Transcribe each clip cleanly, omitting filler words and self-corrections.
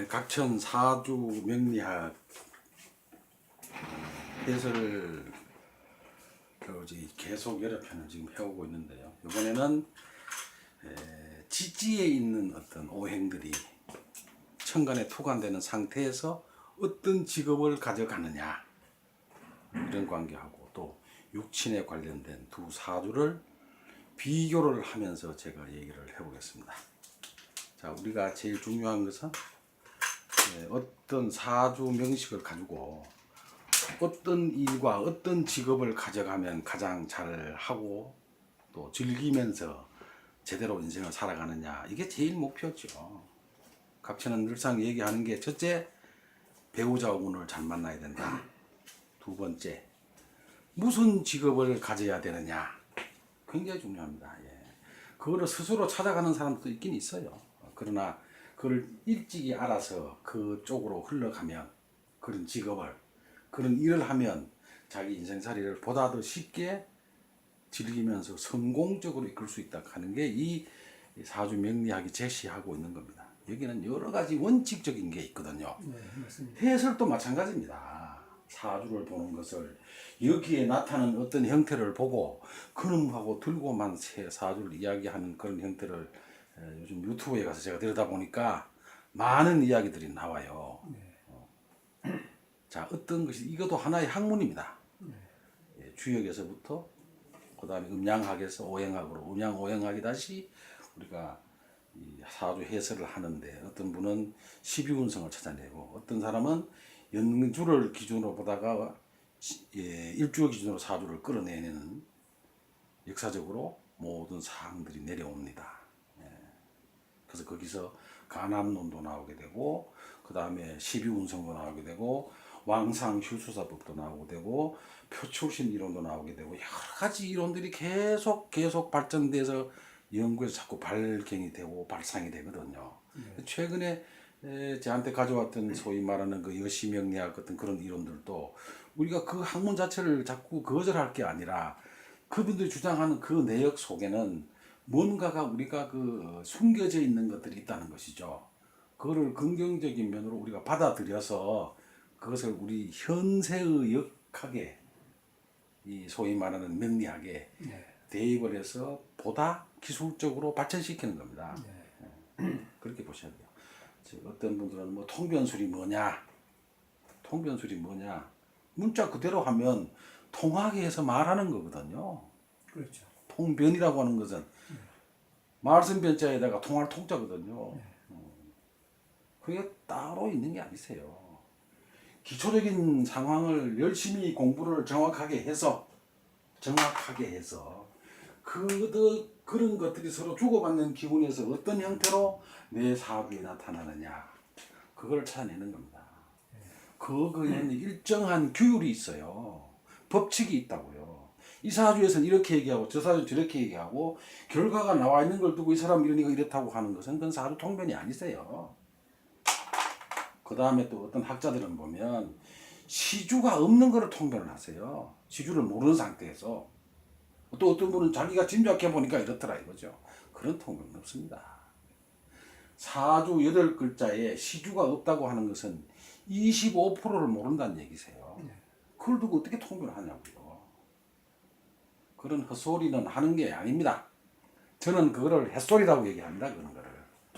각천 사주 명리학 해설을 계속 여러 편을 지금 해오고 있는데요. 이번에는 지지에 있는 어떤 오행들이 천간에 투관되는 상태에서 어떤 직업을 가져가느냐 이런 관계하고 또 육친에 관련된 두 사주를 비교를 하면서 제가 얘기를 해보겠습니다. 자, 우리가 제일 중요한 것은 어떤 사주 명식을 가지고 어떤 일과 어떤 직업을 가져가면 가장 잘하고 또 즐기면서 제대로 인생을 살아가느냐, 이게 제일 목표죠. 각처는 늘상 얘기하는 게, 첫째, 배우자 운을 잘 만나야 된다. 두 번째, 무슨 직업을 가져야 되느냐, 굉장히 중요합니다. 그거를 스스로 찾아가는 사람도 있긴 있어요. 그러나 그걸 일찍이 알아서 그쪽으로 흘러가면, 그런 직업을, 그런 일을 하면 자기 인생살이를 보다 더 쉽게 즐기면서 성공적으로 이끌 수 있다 하는 게 이 사주 명리학이 제시하고 있는 겁니다. 여기는 여러 가지 원칙적인 게 있거든요. 네, 맞습니다. 해설도 마찬가지입니다. 사주를 보는 것을 여기에 나타나는 어떤 형태를 보고 그놈하고 들고만 사주를 이야기하는 그런 형태를 요즘 유튜브에 가서 제가 들여다보니까 많은 이야기들이 나와요. 자, 어떤 것이, 이것도 하나의 학문입니다. 주역에서부터 그 다음에 음양학에서 오행학으로, 음양 오행학이 다시 우리가 이 사주 해설을 하는데, 어떤 분은 12운성을 찾아내고 어떤 사람은 연주를 기준으로 보다가 일주를 기준으로 사주를 끌어내는 역사적으로 모든 사항들이 내려옵니다. 그래서 거기서 간암론도 나오게 되고, 그 다음에 12운성도 나오게 되고, 왕상 휴수사법도 나오게 되고, 표출신 이론도 나오게 되고, 여러 가지 이론들이 계속 발전돼서 연구에서 자꾸 발견이 되고 발상이 되거든요. 최근에 저한테 가져왔던 소위 말하는 그 여시명리학 같은 그런 이론들도 우리가 그 학문 자체를 자꾸 거절할 게 아니라 그분들이 주장하는 그 내역 속에는 뭔가가 우리가 그 숨겨져 있는 것들이 있다는 것이죠. 그거를 긍정적인 면으로 우리가 받아들여서 그것을 우리 현세의 역학에, 이 소위 말하는 명리학에 대입을 해서 보다 기술적으로 발전시키는 겁니다. 그렇게 보셔야 돼요. 어떤 분들은 뭐 통변술이 뭐냐, 통변술이 뭐냐, 문자 그대로 하면 통하게 해서 말하는 거거든요. 그렇죠. 통변이라고 하는 것은 말씀변자에다가 통할 통자거든요. 그게 따로 있는 게 아니세요. 기초적인 상황을 열심히 공부를 정확하게 해서 그런 것들이 서로 주고받는 기분에서 어떤 형태로 내 사주에 나타나느냐, 그걸 찾아내는 겁니다. 그거에는 일정한 규율이 있어요. 법칙이 있다고요. 이 사주에서는 이렇게 얘기하고 저 사주는 저렇게 얘기하고 결과가 나와 있는 걸 두고 이 사람 이러니까 이렇다고 하는 것은 그건 사주 통변이 아니세요. 그 다음에 또 어떤 학자들은 보면 시주가 없는 거를 통변을 하세요. 시주를 모르는 상태에서. 또 어떤 분은 자기가 짐작해 보니까 이렇더라 이거죠. 그런 통변은 없습니다. 사주 8글자에 시주가 없다고 하는 것은 25%를 모른다는 얘기세요. 그걸 두고 어떻게 통변을 하냐고요. 그런 헛소리는 하는 게 아닙니다. 저는 그거를 햇소리라고 얘기합니다. 그런 거를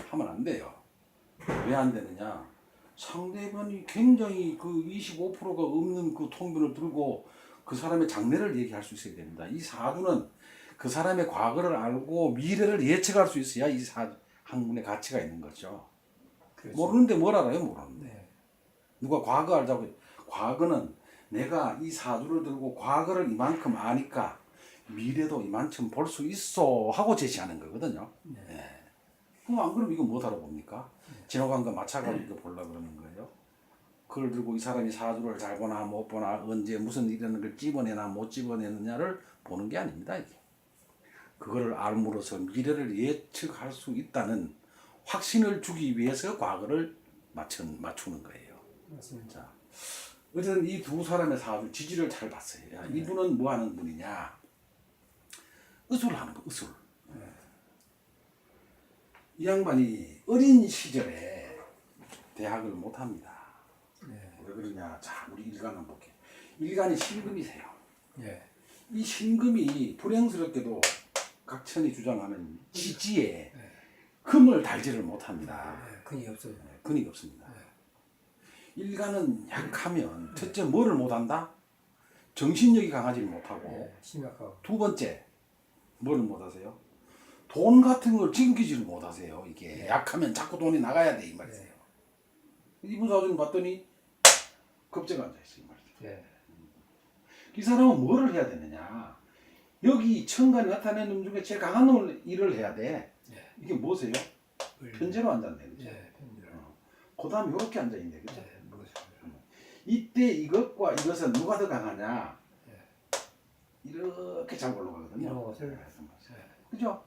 하면 안 돼요. 왜 안 되느냐, 상대방이 굉장히 그 25%가 없는 그 통변을 들고 그 사람의 장래를 얘기할 수 있어야 됩니다. 이 사주는 그 사람의 과거를 알고 미래를 예측할 수 있어야 이 학문의 가치가 있는 거죠. 그렇죠. 모르는데 뭘 알아요? 모르는데. 누가 과거 알자고 해요. 과거는 내가 이 사주를 들고 과거를 이만큼 아니까 미래도 이만큼 볼 수 있어 하고 제시하는 거거든요. 그럼 안 그러면 이거 못 알아봅니까? 지나간 거 맞춰가지고 보려고 그러는 거예요. 그걸 들고 이 사람이 사주를 잘 보나 못 보나, 언제 무슨 일이라는 걸 집어내나 못 집어내느냐를 보는 게 아닙니다. 이게. 그거를 알므로써 미래를 예측할 수 있다는 확신을 주기 위해서 과거를 맞추는 거예요. 맞습니다. 자, 어쨌든 이 두 사람의 사주 지지를 잘 봤어요. 야, 이분은 뭐 하는 분이냐? 의술을 하는 거, 의술. 이 양반이 어린 시절에 대학을 못 합니다. 예. 왜 그러냐? 자, 우리 일간을 볼게. 일간이 신금이세요. 예. 이 신금이 불행스럽게도 각천이 주장하는 지지에 금을 달지를 못합니다. 예. 근이 없어요. 근이 없습니다. 일간은 약하면 첫째 뭐를 못한다? 정신력이 강하지 못하고 예. 심약하고. 두 번째 뭐를 못하세요? 돈 같은 걸 챙기지를 못하세요. 이게 약하면 자꾸 돈이 나가야 돼 이 말이에요. 이분 사주는 봤더니 겁재가 앉아있어 이 말이에요. 예. 이 사람은 뭐를 해야 되느냐? 여기 천간이 나타내는 놈 중에 제일 강한 놈을 일을 해야 돼. 이게 뭐세요? 편제로 앉았네. 그죠? 예. 편제로. 그 다음에 이렇게 앉아있네. 그죠? 예. 무엇을. 이때 이것과 이것은 누가 더 강하냐? 이렇게 잡고 올라가거든요. 이런 것을. 그죠?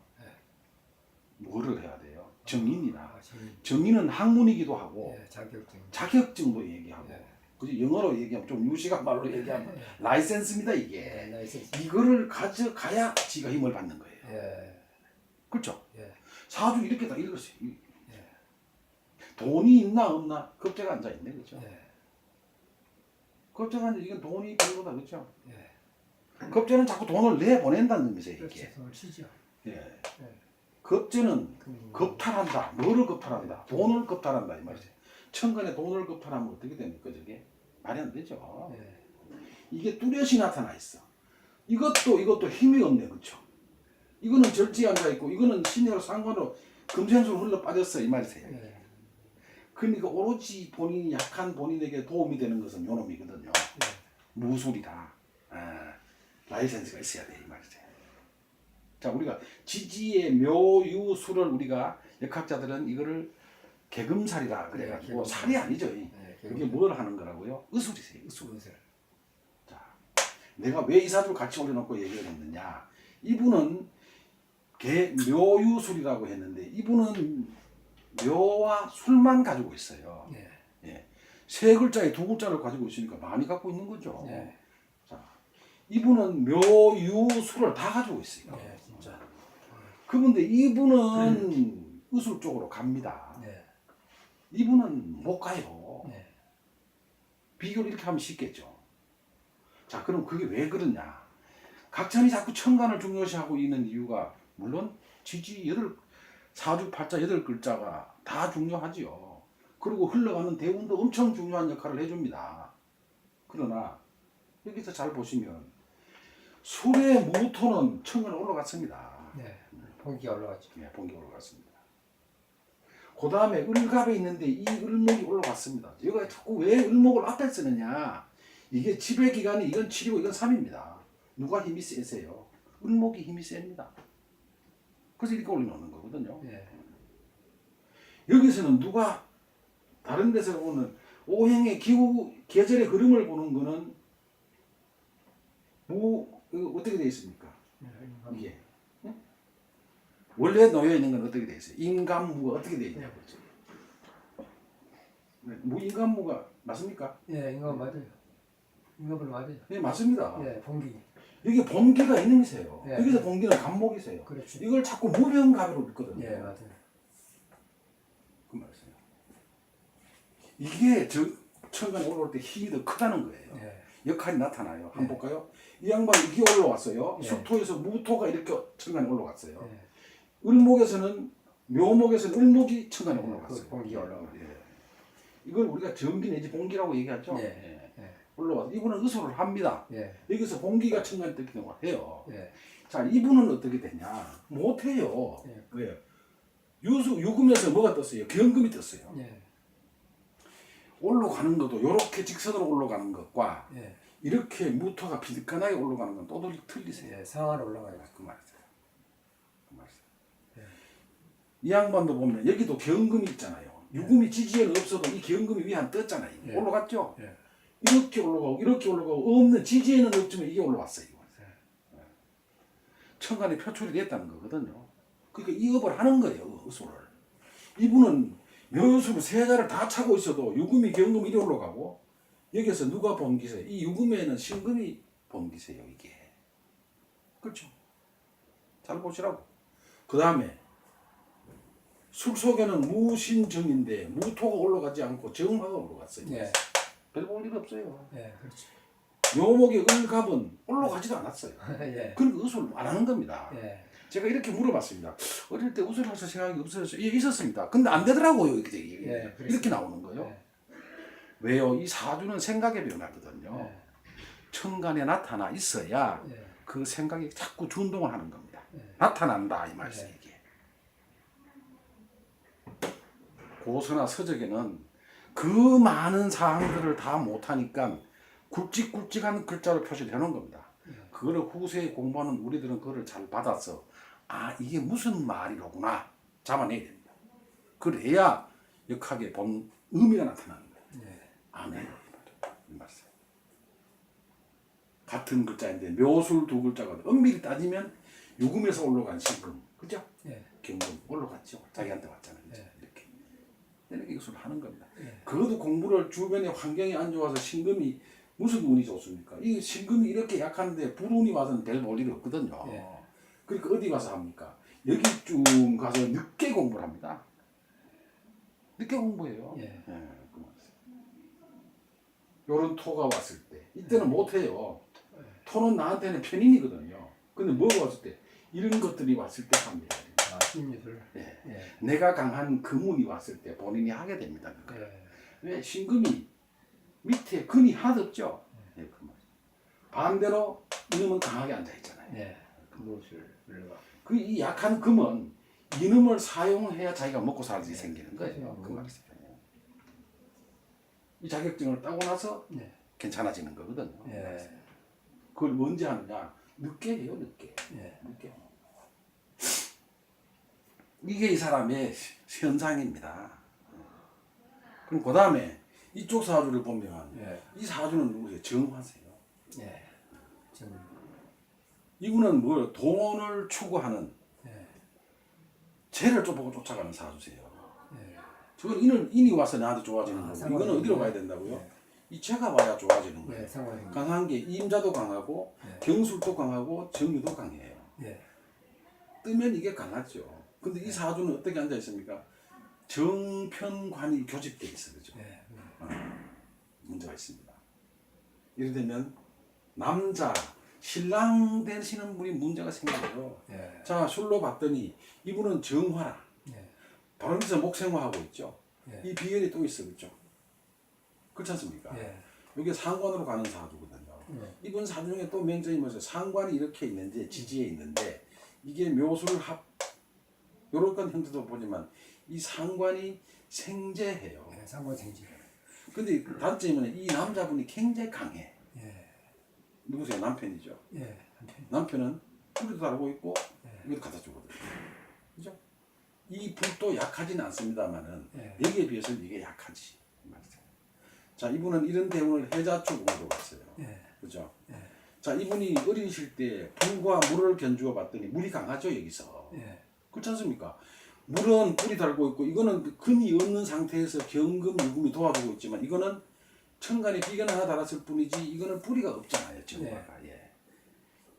뭐를 해야 돼요? 정인이라. 정인. 정인은 학문이기도 하고 예. 자격증. 자격증도 얘기하고 예. 그죠? 영어로 얘기하면 좀 유식한 말로 얘기하면 라이센스입니다 이게. 예. 라이센스. 이거를 가져가야 지가 힘을 받는 거예요. 예. 그렇죠? 예. 사주 이렇게 다 읽었어요. 예. 돈이 있나 없나 겁재가 앉아 있네, 그렇죠? 예. 겁재가 앉아 이건 돈이 별로다, 그렇죠? 예. 겁재는 자꾸 돈을 내 보낸다는 의미세요, 그렇죠. 이게. 돈을 치죠. 예. 예. 겁재는 그 겁탈한다. 뭐를 겁탈한다? 돈을 겁탈한다 이 말이죠. 천간에 돈을 겁탈하면 어떻게 됩니까, 저게? 말이 안 되죠. 예. 이게 뚜렷이 나타나 있어. 이것도 힘이 없네, 그렇죠? 이거는 절지에 앉아 있고, 이거는 신해로 상관으로 금생수로 흘러 빠졌어 이 말이세요. 예. 그러니까 오로지 본인이 약한 본인에게 도움이 되는 것은 요놈이거든요. 무술이다. 라이센스가 있어야 돼 이 말이죠. 자, 우리가 지지의 묘유술을 우리가 역학자들은 이거를 개금살이라 그래가지고 개금살. 살이 아니죠. 그게 뭘 하는 거라고요? 의술이세요. 의술. 의술. 자, 내가 왜 이 사주를 같이 올려놓고 얘기를 했느냐? 이분은 묘유술이라고 했는데 이분은 묘와 술만 가지고 있어요. 예. 세 글자에 두 글자를 가지고 있으니까 많이 갖고 있는 거죠. 예. 자, 이분은 묘유술을 다 가지고 있어요. 예. 진짜. 그런데 이분은 의술 쪽으로 갑니다. 예. 이분은 못 가요. 예. 비교를 이렇게 하면 쉽겠죠. 자, 그럼 그게 왜 그러냐? 각천이 자꾸 천간을 중요시하고 있는 이유가 물론 지지 사주팔자 8글자가 다 중요하지요. 그리고 흘러가는 대운도 엄청 중요한 역할을 해줍니다. 그러나 여기서 잘 보시면 술의 무토는 천간에 올라갔습니다. 예. 본기가 올라갔죠. 네, 본게 올라갔습니다. 그 다음에 을갑에 있는데 이 을목이 올라갔습니다. 여기가 자꾸 왜 을목을 앞에 쓰느냐? 이게 지배기간이 이건 7이고 이건 3입니다. 누가 힘이 세세요? 을목이 힘이 셉니다. 그래서 이렇게 올려놓는 거거든요. 예. 여기서는 누가 다른 데서 보는 오행의 기후 계절의 흐름을 보는 거는 어떻게 되어 있습니까? 이게 응? 원래 놓여 있는 건 어떻게 되어 있어요? 인간무가 어떻게 되어 있냐고 그러죠. 무인간무가 맞습니까? 예. 이거 맞아요. 이거는 맞아요. 네, 맞습니다. 예. 본기. 여기 본기가 있는이세요. 예. 여기서 본기는 간목이세요. 그렇죠. 이걸 자꾸 무병갑으로 읽거든요. 예. 맞아요. 그 말이세요. 이게 천간에 올라올 때 힘이 더 크다는 거예요. 예. 역할이 나타나요. 한번 볼까요? 이 양반이 이게 올라왔어요. 예. 수토에서 무토가 이렇게 천간에 올라갔어요. 예. 을목에서는 묘목에서는 을목이 천간에 예. 올라갔어요. 그 본기가 올라가요. 예. 이걸 우리가 정기 내지 본기라고 얘기하죠. 예. 예. 예. 올라와서 이분은 의술을 합니다. 예. 여기서 본기가 천간에 뜯기는 걸 해요. 예. 자, 이분은 어떻게 되냐? 못해요. 예. 왜요? 유금에서 뭐가 떴어요? 경금이 떴어요. 예. 올라가는 것도 이렇게 직선으로 올라가는 것과 예. 이렇게 무토가 비득하게 올라가는 건 또 틀리세요. 예. 상하로 올라가요. 그 말이세요. 그 말이세요. 예. 이 양반도 보면 여기도 경금이 있잖아요. 유금이 지지에는 없어도 이 경금이 위에 한 떴잖아요. 예. 올라갔죠? 예. 이렇게 올라가고 없는 지지에는 없지만 이게 올라왔어요. 예. 천간에 표출이 됐다는 거거든요. 그러니까 이 업을 하는 거예요. 의술을. 이분은 묘유술 세 자를 다 차고 있어도 유금이 경금이 이리 올라가고 여기서 누가 본기세요? 이 유금에는 신금이 본기세요. 이게. 그렇죠. 잘 보시라고. 그 다음에 술 속에는 무신정인데 무토가 올라가지 않고 정화가 올라갔어요. 예. 별 볼 일 없어요. 예, 그렇죠. 묘목의 을갑은 올라가지도 않았어요. 예. 그러니까 의술을 안 하는 겁니다. 예. 제가 이렇게 물어봤습니다. 어릴 때 의술을 할 생각이 없었어요. 예, 있었습니다. 근데 안 되더라고요. 예, 이렇게 나오는 거예요. 예. 왜요? 이 사주는 생각의 변화거든요. 예. 천간에 나타나 있어야 예. 그 생각이 자꾸 준동을 하는 겁니다. 예. 나타난다 이 말씀 예. 이게. 고서나 서적에는 그 많은 사항들을 다 못하니까 굵직굵직한 글자로 표시를 해놓은 겁니다. 그거를 후세에 공부하는 우리들은 그거를 잘 받아서 아 이게 무슨 말이로구나 잡아내야 됩니다. 그래야 역학의 본 의미가 나타나는 거예요. 예. 아멘. 이 말씀. 같은 글자인데 묘술 두 글자가 엄밀히 따지면 유금에서 올라간 신금, 그죠? 예. 경금 올라갔죠. 자기한테 왔잖아요. 예. 이렇게 이것을 하는 겁니다. 예. 그것도 공부를 주변에 환경이 안 좋아서 신금이 무슨 운이 좋습니까? 이 신금이 이렇게 약한데 불운이 와서는 별 볼 일이 없거든요. 예. 그러니까 어디 가서 합니까? 여기 쭉 가서 늦게 공부를 합니다. 늦게 공부해요. 예. 그 말씀. 요런 토가 왔을 때 이때는 못해요. 토는 나한테는 편인이거든요. 근데 뭐가 왔을 때 이런 것들이 왔을 때 합니다. 아, 신유술. 예. 예. 내가 강한 금운이 왔을 때 본인이 하게 됩니다. 그러니까. 예. 왜 신금이 밑에 근이 하나도 없죠. 예, 그 말. 반대로 이놈은 강하게 앉아 있잖아요. 예. 금무술 물러가. 그 이 약한 금은 이놈을 사용해야 자기가 먹고 살기 생기는 거예요. 그 말이에요. 이 자격증을 따고 나서 예. 괜찮아지는 거거든요. 예. 그걸 언제 하느냐? 늦게 해요, 늦게. 예. 늦게. 이게 이 사람의 현상입니다. 그럼 그 다음에 이쪽 사주를 보면 예. 이 사주는 누구세요? 정화세요. 예. 좀. 이분은 뭘 돈을 추구하는 예. 죄를 보고 쫓아가는 사주세요. 예. 저건 인이 와서 나한테 좋아지는 거고 상관이 이거는 어디로 없네. 가야 된다고요? 예. 이 죄가 와야 좋아지는 거예요. 예. 상관이. 강한 게 임자도 강하고 예. 경술도 강하고 정유도 강해요. 예. 뜨면 이게 강하죠. 근데 이 사주는 어떻게 앉아 있습니까? 정편관이 교집돼 있어 그죠? 예. 문제가 있습니다. 이래 되면 남자 신랑 되시는 분이 문제가 생겨요. 예. 자 술로 봤더니 이분은 정화라. 예. 바로 밑에서 목생화하고 있죠. 예. 이 비결이 또 있어 그죠? 그렇지 않습니까? 예. 이게 상관으로 가는 사주거든요. 예. 이분 사주 중에 또 명점이 뭐죠? 상관이 이렇게 있는데 지지에 있는데 이게 묘술 합 요런 건 형태도 보지만 이 상관이 생재해요. 예. 상관생지. 근데 단점은 이 남자분이 굉장히 강해. 예. 누구세요? 남편이죠. 예. 한편. 남편은 뿌리도 달고 있고 예. 이것도 갖다 주거든요. 그죠? 이 불도 약하진 않습니다만은 예. 여기에 비해서는 이게 약하지. 자 이분은 이런 대운을 해자축으로 봤어요. 예. 그죠? 예. 자 이분이 어리실 때 불과 물을 견주어 봤더니 물이 강하죠 여기서. 예. 그렇지 않습니까? 물은 뿌리 달고 있고 이거는 근이 없는 상태에서 경금 유금이 도와주고 있지만 이거는 천간에 비견 하나 달았을 뿐이지 이거는 뿌리가 없잖아요 정화가. 예.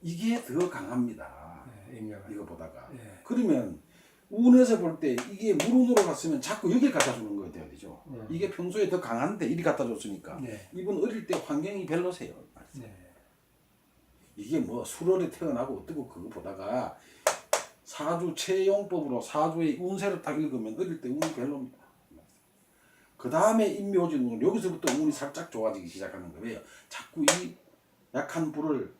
이게 더 강합니다. 예. 임자가. 이거보다가. 예. 그러면 운에서 볼 때 이게 물운으로 갔으면 자꾸 여길 갖다 주는 거예요 되죠. 이게 평소에 더 강한데 이리 갖다 줬으니까 네. 이분 어릴 때 환경이 별로세요. 네. 이게 뭐 수월에 태어나고 어떻고 그거 보다가 사주 채용법으로 사주의 운세를 딱 읽으면 어릴 때 운이 별로입니다. 그 다음에 인묘진운 여기서부터 운이 살짝 좋아지기 시작하는 거예요. 왜요? 자꾸 이 약한 불을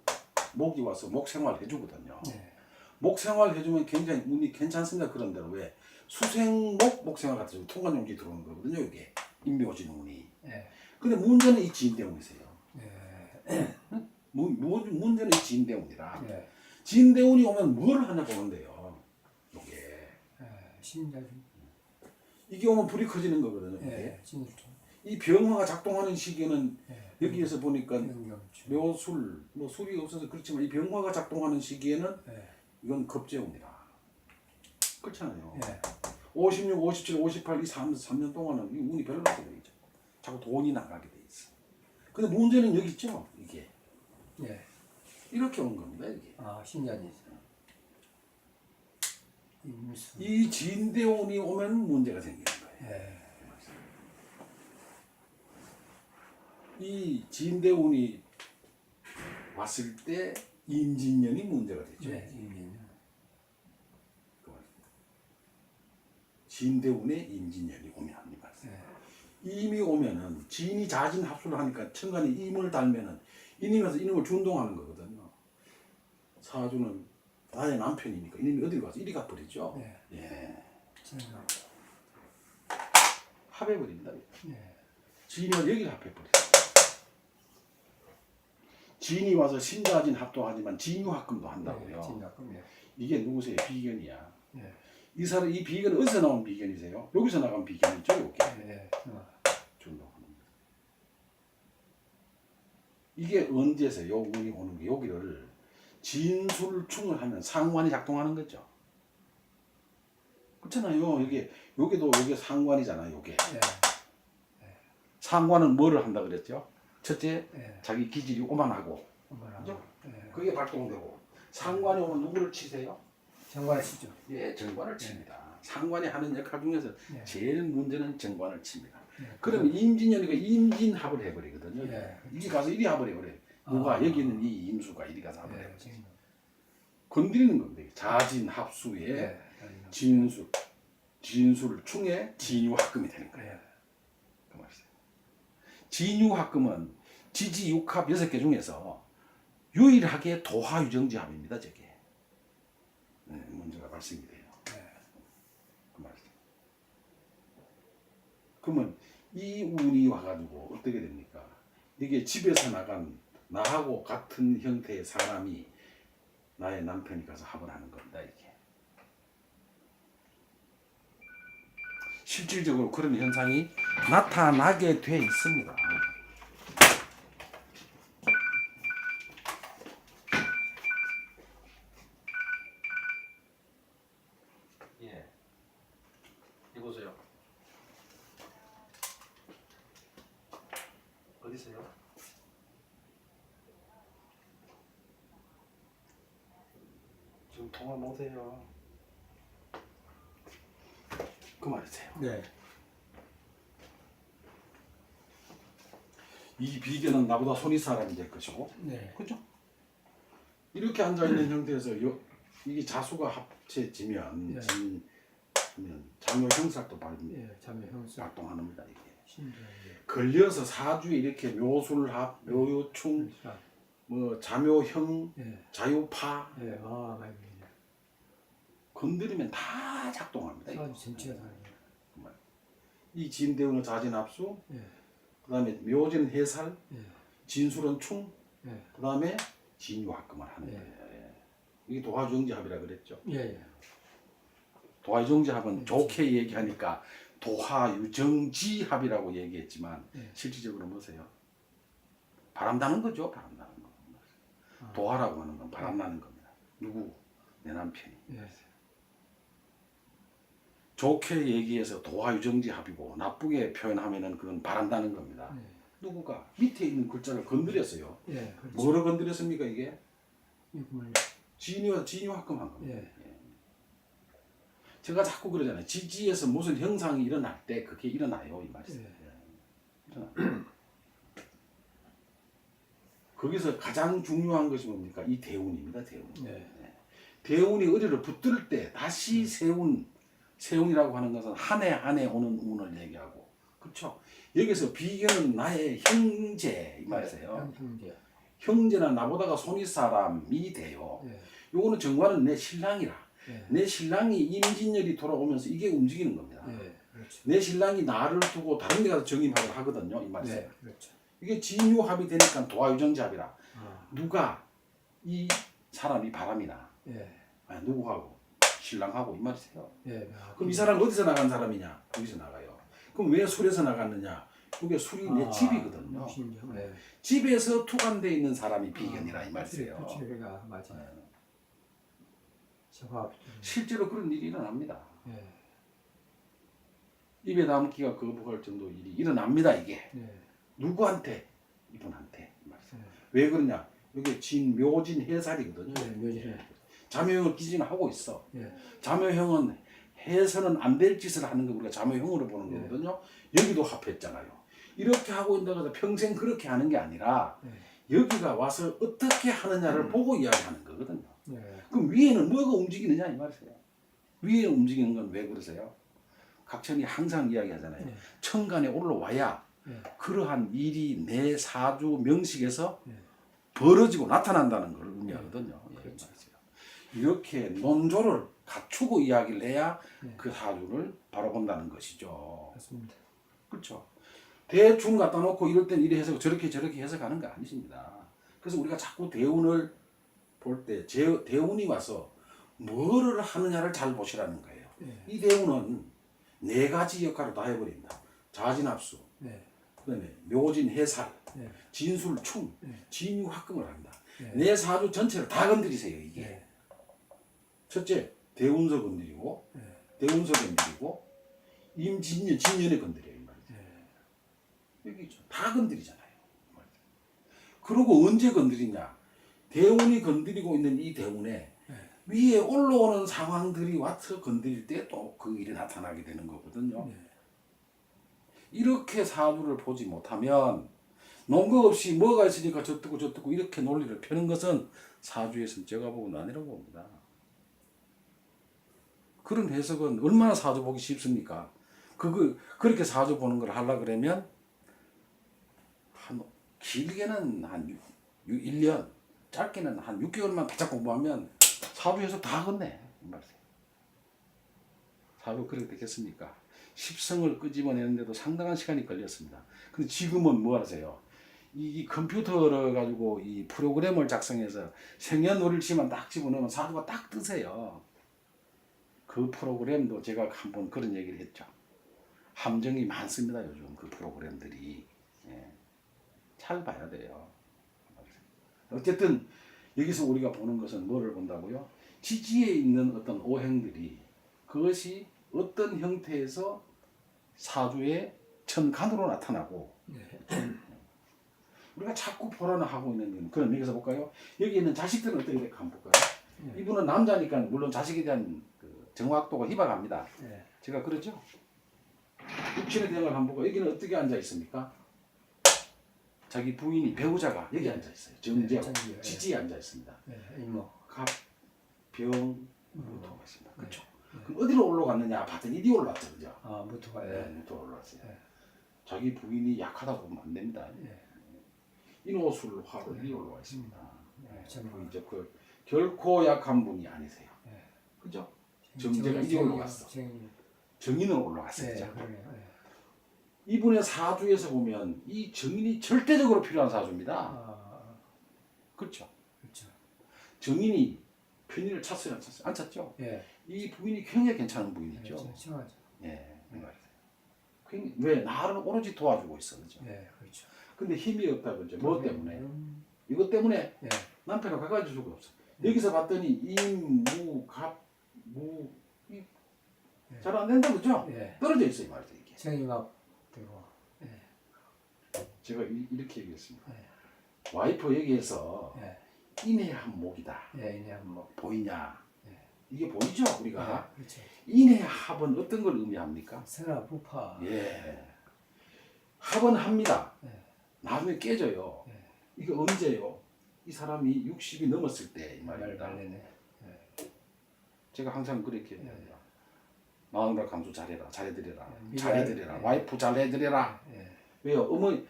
목이 와서 목 생활 해주거든요. 네. 목 생활 해주면 굉장히 운이 괜찮습니다. 그런 대로 왜? 수생목 목생활 같은 통관용지 들어오는 거거든요. 이게 인묘진운이. 예. 근데 문제는 이 진대운이세요. 예. 문제는 이 진대운이라. 예. 진대운이 오면 뭘 하냐 보는데요. 이게 예. 신자주. 이게 오면 불이 커지는 거거든요. 이게. 예. 신일통. 이 병화가 작동하는 시기에는 예. 여기에서 보니까 명경주. 묘술, 뭐 술이 없어서 그렇지만 이 병화가 작동하는 시기에는 예. 이건 급제운이라. 그렇잖아요. 예. 56, 57, 58 이 3년 동안은 이 운이 별로 없어요. 이제. 자꾸 돈이 나가게 돼 있어. 근데 문제는 여기 있죠. 이게 예. 이렇게 온 겁니다. 이게. 아, 신자지. 임수. 이 진대운이 오면 문제가 생기는 거예요. 예. 이 진대운이 왔을 때 임진년이 문제가 되죠. 예. 임인. 진대운에 임진년이 오면 이 말씀. 예. 임이 오면은 진이 자진 합수를 하니까 천간에 임을 달면은 이님에서 이놈을 준동하는 거거든요. 사주는 나의 남편이니까 이님이 어딜 가서 이리 가버리죠. 예. 예. 진가. 합해버립니다. 예. 진이와 여기를 합해버려요. 진이 와서 신자진 합도하지만 진유합금도 한다고요. 진작금. 예. 이게 누구세요? 비견이야. 예. 이 사람 이 비견은 어디서 나온 비견이세요? 여기서 나간 비견이죠, 여기. 예. 준동하는 거. 이게 언제서 요 운이 오는 게 여기를 진술충을 하면 상관이 작동하는 거죠. 그렇잖아요. 여기도 상관이잖아요. 요게 예. 상관은 뭐를 한다 그랬죠? 첫째, 예. 자기 기질이 오만하고, 그죠? 예. 그게 발동되고 상관이 오면 누구를 치세요? 정관시죠. 예, 정관을 칩니다. 상관이 하는 역할 중에서 예. 제일 문제는 정관을 칩니다. 예. 그러면 임진년이가 임진합을 해버리거든요. 예. 이리 가서 이리 합을 해버려요. 누가 아. 여기 있는 이 임수가 이리 가서 합을 예. 해버려요. 지금. 건드리는 건데 자진 합수에 예. 진술 충에 진유합금이 되는 거예요. 예. 그 말이에요. 진유합금은 지지육합 6개 중에서 유일하게 도화유정지합입니다. 저게. 네, 문제가 발생이 돼요. 그 말이에요. 그러면 이 운이 와가지고 어떻게 됩니까? 이게 집에서 나간 나하고 같은 형태의 사람이 나의 남편이 가서 합을 하는 겁니다. 이게. 실질적으로 그런 현상이 나타나게 돼 있습니다. 예. 이보세요. 어디세요? 지금 통화 못해요. 그 말이세요. 네. 이 비견은 나보다 손이 사람이 될 것이고, 네. 그렇죠? 이렇게 앉아 있는 형태에서 이게 자수가 합쳐지면 예. 하면 장요 형살도 예. 자매 형수. 발동합니다. 이게 신자. 걸려서 사주에 이렇게 묘술합, 묘요충, 뭐 자묘형, 예. 자유파 예. 아, 맞네. 건드리면 다 작동합니다. 이거. 사주 전체가 다르네. 이 진대운의 자진합수, 예. 그다음에 묘진 해살, 예. 진술은 충, 예. 그다음에 진유합금을 하는 예. 거예요. 예. 이게 도화정지합이라 그랬죠. 예. 예. 도화정지합은 좋게 얘기하니까 도화유정지합이라고 얘기했지만 예. 실질적으로 뭐세요? 바람나는 거죠. 바람나는 거. 도화라고 하는 건 바람나는 겁니다. 누구? 내 남편이. 예. 좋게 얘기해서 도화유정지합이고 나쁘게 표현하면은 그건 바람나는 겁니다. 예. 누구가 밑에 있는 글자를 건드렸어요. 예. 그렇죠. 뭐를 건드렸습니까 이게? 이걸. 진유합금한 겁니다. 예. 제가 자꾸 그러잖아요. 지지에서 무슨 형상이 일어날 때 그게 일어나요 이 말이에요. 일어나. 거기서 가장 중요한 것이 뭡니까? 이 대운입니다. 대운. 네. 대운이 어디를 붙들 때 다시 세운이라고 하는 것은 한 해 한 해 오는 운을 얘기하고, 그렇죠? 여기서 비견은 나의 형제 이 말이에요. 형제. 형제나 나보다가 손윗 사람이 돼요. 예. 요거는 정관은 내 신랑이라. 예. 내 신랑이 임진열이 돌아오면서 이게 움직이는 겁니다. 예. 그렇죠. 내 신랑이 나를 두고 다른 데 가서 정임합을 하거든요. 이 말이에요. 네. 그렇죠. 이게 진유합이 되니까 도화유정지합이라. 아. 누가 이 사람이 바람이나 예. 누구하고 신랑하고 이 말이세요. 예. 아, 그럼 이 사람 어디서 나간 사람이냐? 여기서 나가요. 그럼 왜 술에서 나갔느냐? 그게 술이 내 집이거든요. 신자. 예. 집에서 투관돼 있는 사람이 비견이라 이 말이세요. 그렇죠. 그가 맞아요. 저합. 실제로 그런 일이 일어납니다. 예. 입에 담기가 거부할 정도 일이 일어납니다. 이게 예. 누구한테? 이분한테 이 말이세요. 예. 왜 그러냐? 이게 묘진 해살이거든요. 네, 묘진해. 자묘형을 기준하고 있어. 예. 자묘형은 해서는 안 될 짓을 하는 거 우리가 자묘형으로 보는 예. 거거든요. 여기도 합했잖아요. 이렇게 하고 있다고 해서 평생 그렇게 하는 게 아니라 예. 여기가 와서 어떻게 하느냐를 보고 이야기하는 거거든요. 예. 그럼 위에는 뭐가 움직이느냐 이 말이세요. 위에 움직이는 건 왜 그러세요? 각천이 항상 이야기하잖아요. 예. 천간에 올라와야 예. 그러한 일이 내 사주 명식에서 예. 벌어지고 나타난다는 걸 의미하거든요. 예, 그렇죠. 이렇게 논조를 갖추고 이야기를 해야 예. 그 사주를 바라본다는 것이죠. 맞습니다. 그렇죠. 대충 갖다 놓고 이럴 땐 이래 해석 저렇게 해석하는 거 아니십니다. 그래서 우리가 자꾸 대운을 볼 때 대운이 와서 뭐를 하느냐를 잘 보시라는 거예요. 예. 이 대운은 네 가지 역할을 다 해버립니다. 자진합수, 예. 그다음에 묘진 해살, 예. 진술충, 예. 진유합금을 합니다. 예. 내 사주 전체를 다 건드리세요. 이게 예. 첫째 대운서 건드리고 예. 대운서 건드리고 임진년 진년에 건드려요. 이 말이죠. 예. 여기죠. 다 건드리잖아요. 이 말이죠. 그리고 언제 건드리냐? 대운이 건드리고 있는 이 대운에 위에 올라오는 상황들이 와서 건드릴 때 또 그 일이 나타나게 되는 거거든요. 예. 이렇게 사주를 보지 못하면 논거 없이 뭐가 있으니까 저뜨고 이렇게 논리를 펴는 것은 사주에서는 제가 보고는 아니라고 봅니다. 그런 해석은 얼마나 사주 보기 쉽습니까? 그렇게 사주 보는 걸 하려 그러면 길게는 한 1년, 짧게는 한 6개월만 바짝 공부하면 사주 해석 다 걷네. 사주 그렇게 되겠습니까? 십성을 끄집어내는데도 상당한 시간이 걸렸습니다. 근데 지금은 뭐 하세요? 이 컴퓨터를 가지고 이 프로그램을 작성해서 생년월일치만 딱 집어넣으면 사주가 딱 뜨세요. 그 프로그램도 제가 한번 그런 얘기를 했죠. 함정이 많습니다. 요즘 그 프로그램들이. 예. 잘 봐야 돼요. 어쨌든 여기서 우리가 보는 것은 뭐를 본다고요? 지지에 있는 어떤 오행들이 그것이 어떤 형태에서 사주의 천간으로 나타나고 우리가 자꾸 보라나 하고 있는 그럼 여기서 볼까요? 여기 있는 자식들은 어떻게 될까 한번 볼까요? 이분은 남자니까 물론 자식에 대한 그 정확도가 희박합니다. 제가 그러죠? 육친에 대한 걸 한번 보고 여기는 어떻게 앉아 있습니까? 자기 부인이 배우자가 여기 앉아 있어요. 정제하고 지지에 앉아 있습니다. 이모. 갑, 병, 무토가 있습니다. 그렇죠? 그럼 어디로 올라갔느냐 봤더니 이리 올라왔죠, 그죠? 아, 무토가. 무토 올라왔어요. 자기 부인이 약하다고 보면 안 됩니다. 인호술 화로 이리 올라와 있습니다. 이제 그 결코 약한 분이 아니세요. 그죠? 정제가 이리 올라갔어. 정인은 올라왔어요. 이분의 사주에서 보면 이 정인이 절대적으로 필요한 사주입니다. 그렇죠? 그렇죠. 정인이 편인을 찼어요, 안 찼어요? 안 찼죠? 예. 이 부인이 굉장히 괜찮은 부인이죠. 심하죠. 예, 그 말이에요. 왜 나를 오로지 도와주고 있어, 그죠? 예, 그렇죠. 근데 힘이 없다, 그죠? 뭐 때문에? 이것 때문에 예. 남편을 가까이 줄 수가 없어. 여기서 봤더니 임, 무, 갑, 무, 잘 안 된다, 그죠? 예. 떨어져 있어요, 이 말이죠, 이게. 생이막 되고. 제가 이렇게 얘기했습니다. 와이프 여기에서 인해한 목이다. 예, 이제 한번. 보이냐? 이게 보이죠, 우리가? 그렇죠. 인해합은 어떤 걸 의미합니까? 생아 부파. 예. 합은 합니다. 예. 나중에 깨져요. 이게 언제요? 이 사람이 60이 넘었을 때 이 말입니다. 제가 항상 그렇게 얘기합니다. 마누라 감수 잘해라, 잘해드려라, 잘해드려라, 와이프 잘해드려라. 왜요? 어머니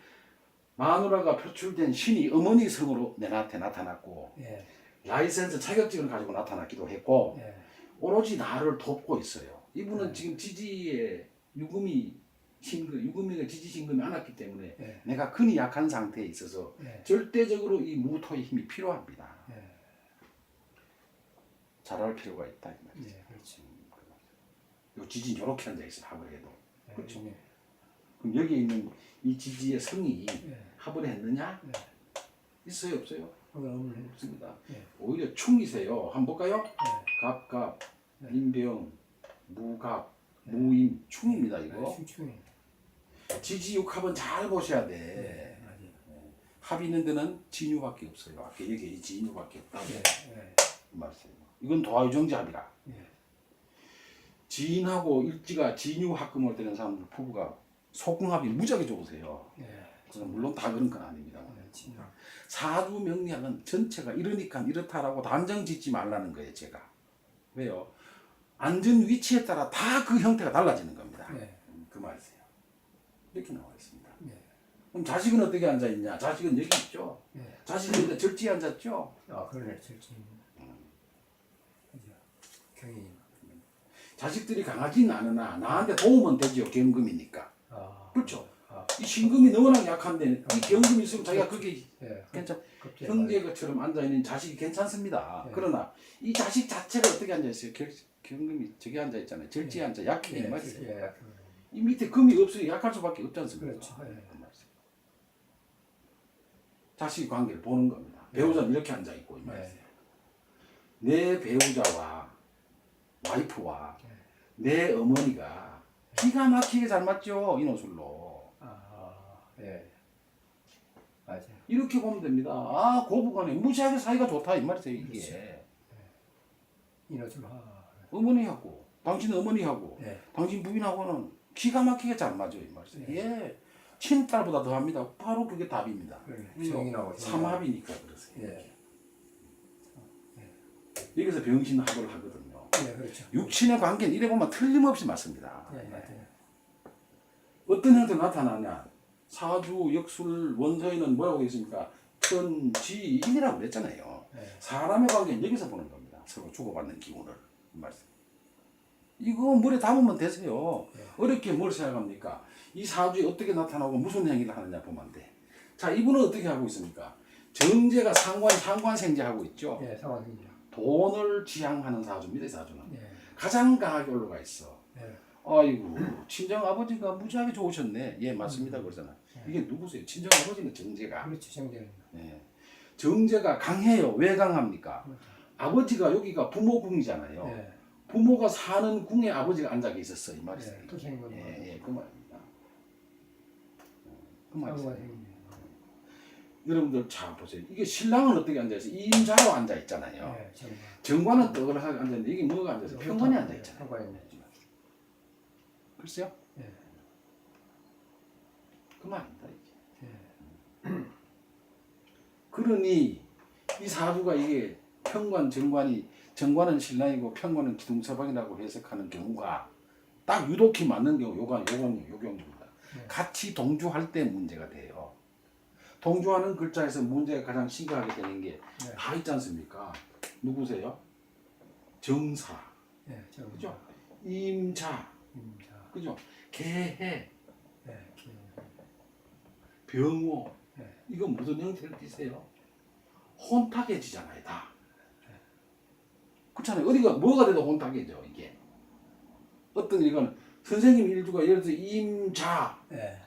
마누라가 표출된 신이 어머니 성으로 내한테 나타났고 라이센스 자격증을 가지고 나타났기도 했고 오로지 나를 돕고 있어요. 이분은 지금 지지에 유금이가 지지 신금이 안 왔기 때문에 내가 근이 약한 상태에 있어서 절대적으로 이 무토의 힘이 필요합니다. 잘할 필요가 있다 이 말이죠. 그렇죠. 요 지진 이렇게 앉아 있어요. 합을 해도. 그렇죠. 그럼 여기 있는 이 지지의 성이 합을 했느냐? 있어요, 없어요? 없습니다. 오히려 충이세요. 한번 볼까요? 갑갑, 인병, 무갑, 무임, 충입니다. 이거. 지지육합은 잘 보셔야 돼. 합이 있는 데는 진유밖에 없어요. 아까 여기 진유밖에 없다고 말씀해요. 이건 도화유정지합이라. 예. 지인하고 일지가 진유합금을 되는 사람들 부부가 속궁합이 무지하게 좋으세요. 예. 그래서 물론 다 그런 건 아닙니다. 진짜. 사주 명리학은 전체가 이러니까 이렇다라고 단정 짓지 말라는 거예요, 제가. 왜요? 앉은 위치에 따라 다 그 형태가 달라지는 겁니다. 예. 그 말이세요. 이렇게 나와 있습니다. 예. 그럼 자식은 어떻게 앉아 있냐? 자식은 여기 있죠. 예. 자식은 여기 절지에 앉았죠. 아, 그러네. 절친. 그죠. 경이. 자식들이 강하지는 않으나 나한테 도움은 되지요. 경금이니까. 아. 그렇죠. 아. 이 신금이 너무나 약한데 이 경금이 있으면 자기가 그게 예. 괜찮. 급제. 형제처럼 앉아 있는 자식이 괜찮습니다. 네. 그러나 이 자식 자체가 어떻게 앉아 있어요? 경금이 저기 앉아 있잖아요. 절지에 앉아 약해 이 말이에요. 예. 이 밑에 금이 없으니 약할 수밖에 없지 않습니까? 그렇죠. 예. 그 말이에요. 자식 관계를 보는 겁니다. 배우자는 이렇게 앉아 있고 이 말이에요. 내 배우자와 와이프와 내 어머니가 기가 막히게 잘 맞죠. 인호술로. 아. 예. 맞아요. 이렇게 보면 됩니다. 아 고부간에 무지하게 사이가 좋다 이 말이에요. 이게 그렇죠. 인호줄 하. 어머니하고 당신 어머니하고 예. 당신 부인하고는 기가 막히게 잘 맞아요 이 말이에요. 예. 친딸보다 더합니다. 바로 그게 답입니다. 그래. 정인하고 삼합이니까 그러세요. 예. 여기서 병신합을 하거든요. 예, 그렇죠. 육친의 관계는 이래 보면 틀림없이 맞습니다. 예, 맞아요. 어떤 형태로 나타나냐? 사주, 역술, 원서에는 뭐라고 있습니까? 천지인이라고 그랬잖아요. 예. 사람의 관계는 여기서 보는 겁니다. 서로 주고받는 기운을. 이 말씀. 이거 머리에 담으면 되세요. 어렵게 뭘 생각합니까? 이 사주에 어떻게 나타나고 무슨 행위를 하느냐 보면 돼. 자, 이분은 어떻게 하고 있습니까? 정제가 상관생제하고 있죠. 예, 상황이죠. 돈을 지향하는 사주입니다, 이 사주는. 예. 가장 강하게 올라가 있어. 예. 아이고, 친정 아버지가 무지하게 좋으셨네. 예, 맞습니다. 그러잖아. 이게 누구세요? 친정 아버지는 정제가. 그렇죠, 정제는. 예. 정제가 강해요. 왜 강합니까? 아버지가 여기가 부모궁이잖아요. 예. 부모가 사는 궁에 아버지가 앉아 계셨어 이 말이에요. 예, 토생이고. 예, 그 말입니다. 그 말이에요. 상관생제. 여러분들 잘 보세요. 이게 신랑은 어떻게 앉아 있어요? 임자로 앉아 있잖아요. 예, 정관. 정관은 떡을하게 앉아 있는데 이게 뭐가 앉아 있어요? 평관이 앉아 있잖아요. 상관이 있네. 글쎄요. 예. 그 말입니다. 이게. 예. 그러니 이 사주가 이게 평관, 정관은 신랑이고 평관은 기둥서방이라고 해석하는 경우가 딱 유독히 맞는 경우 요경입니다. 같이 동주할 때 문제가 돼요. 동주하는 글자에서 문제가 가장 심각하게 되는 게 다 있지 않습니까? 누구세요? 정사, 예, 정. 그죠? 임자, 임자. 그죠? 개해, 예, 기. 병호, 예. 이거 무슨 형태를 띠세요? 혼탁해지잖아요, 다. 그렇잖아요. 어디가 뭐가 돼도 혼탁해져 이게. 어떤 이건 선생님 일주가 예를 들어 임자, 예.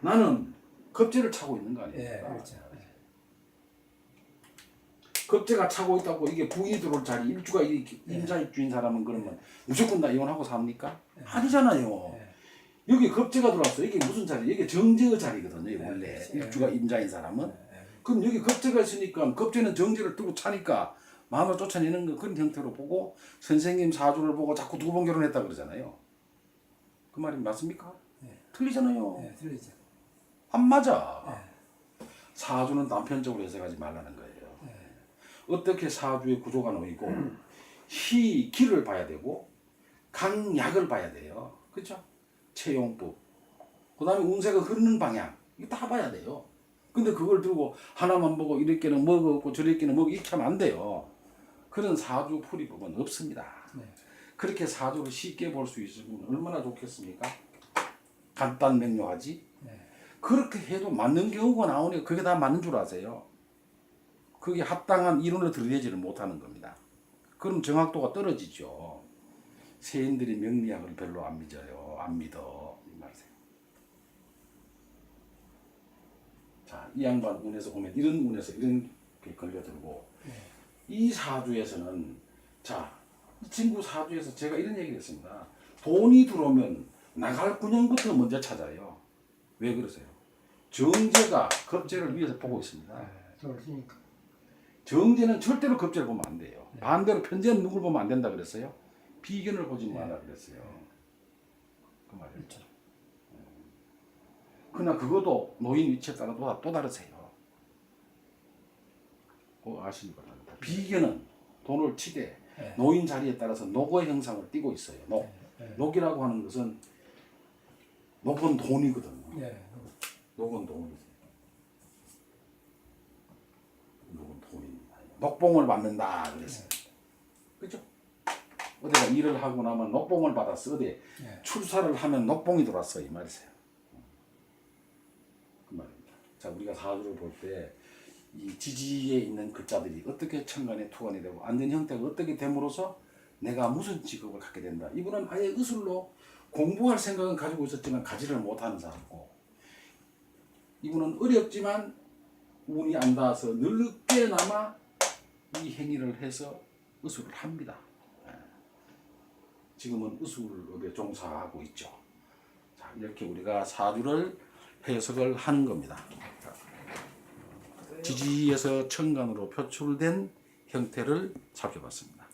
나는 겁재를 차고 있는 거 예, 아닙니까? 그렇죠. 예. 겁재가 차고 있다고 이게 부인이 들어올 자리 일주가 이 임자 입주인 사람은 그러면 무조건 다 이혼하고 삽니까? 아니잖아요. 예. 여기 겁재가 들어왔어. 이게 무슨 자리? 이게 정제의 자리거든요. 이게 원래 예. 일주가 임자인 사람은. 예. 그럼 여기 겁재가 있으니까 겁재는 정제를 뜨고 차니까 마음을 쫓아내는 거 그런 형태로 보고 선생님 사주를 보고 자꾸 두 번 결혼했다 그러잖아요. 그 말이 맞습니까? 예. 틀리잖아요. 예, 틀리죠. 안 맞아. 예. 사주는 단편적으로 해석하지 말라는 거예요. 예. 어떻게 사주의 구조가 놓이고 희기를 봐야 되고 강약을 봐야 돼요. 그렇죠? 채용법. 그 다음에 운세가 흐르는 방향. 이거 다 봐야 돼요. 근데 그걸 들고 하나만 보고 이렇게는 뭐가 없고 저렇게는 뭐가 이렇게 하면 안 돼요. 그런 사주 풀이법은 없습니다. 네. 그렇게 사주를 쉽게 볼 수 있으면 얼마나 좋겠습니까? 간단 명료하지? 네. 그렇게 해도 맞는 경우가 나오니까 그게 다 맞는 줄 아세요? 그게 합당한 이론을 들이대지를 못하는 겁니다. 그럼 정확도가 떨어지죠. 세인들이 명리학을 별로 안 믿어요. 안 믿어. 이 말이세요. 자, 이 양반 운에서 보면 이런 운에서 이런 게 걸려들고 이 사주에서는 자, 이 친구 사주에서 제가 이런 얘기를 했습니다. 돈이 들어오면 나갈 군형부터 먼저 찾아요. 왜 그러세요? 정제가 겁제를 위해서 보고 있습니다. 돈을 쓰니까. 정제는 절대로 급제를 보면 안 돼요. 네. 반대로 편제는 누굴 보면 안 된다 그랬어요? 비견을 보지 마라 그랬어요. 그 말이죠. 그렇죠. 그러나 그것도 노인 위치에 따라 또 다르세요. 그거 아시기 바랍니다. 비견은 돈을 치되 네. 노인 자리에 따라서 녹의 형상을 띠고 있어요. 녹. 네. 녹이라고 하는 것은 녹은 돈이거든요. 네. 녹은 돈이세요. 녹은 돈입니다. 녹봉을 받는다 그랬어요. 그죠? 어디가 일을 하고 나면 녹봉을 받았어. 어디 네. 출사를 하면 녹봉이 들어왔어 이 말이세요. 그 말입니다. 자, 우리가 사주를 볼 때 이 지지에 있는 글자들이 어떻게 천간에 투관이 되고 앉은 형태가 어떻게 됨으로써 내가 무슨 직업을 갖게 된다. 이분은 아예 의술로 공부할 생각은 가지고 있었지만 가지를 못하는 사람이고, 이분은 어렵지만 운이 안 닿아서 늦게나마 이 행위를 해서 의술을 합니다. 지금은 의술업에 종사하고 있죠. 자, 이렇게 우리가 사주를 해석을 하는 겁니다. 지지에서 천간으로 표출된 형태를 살펴봤습니다.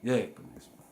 예, 끝냈습니다.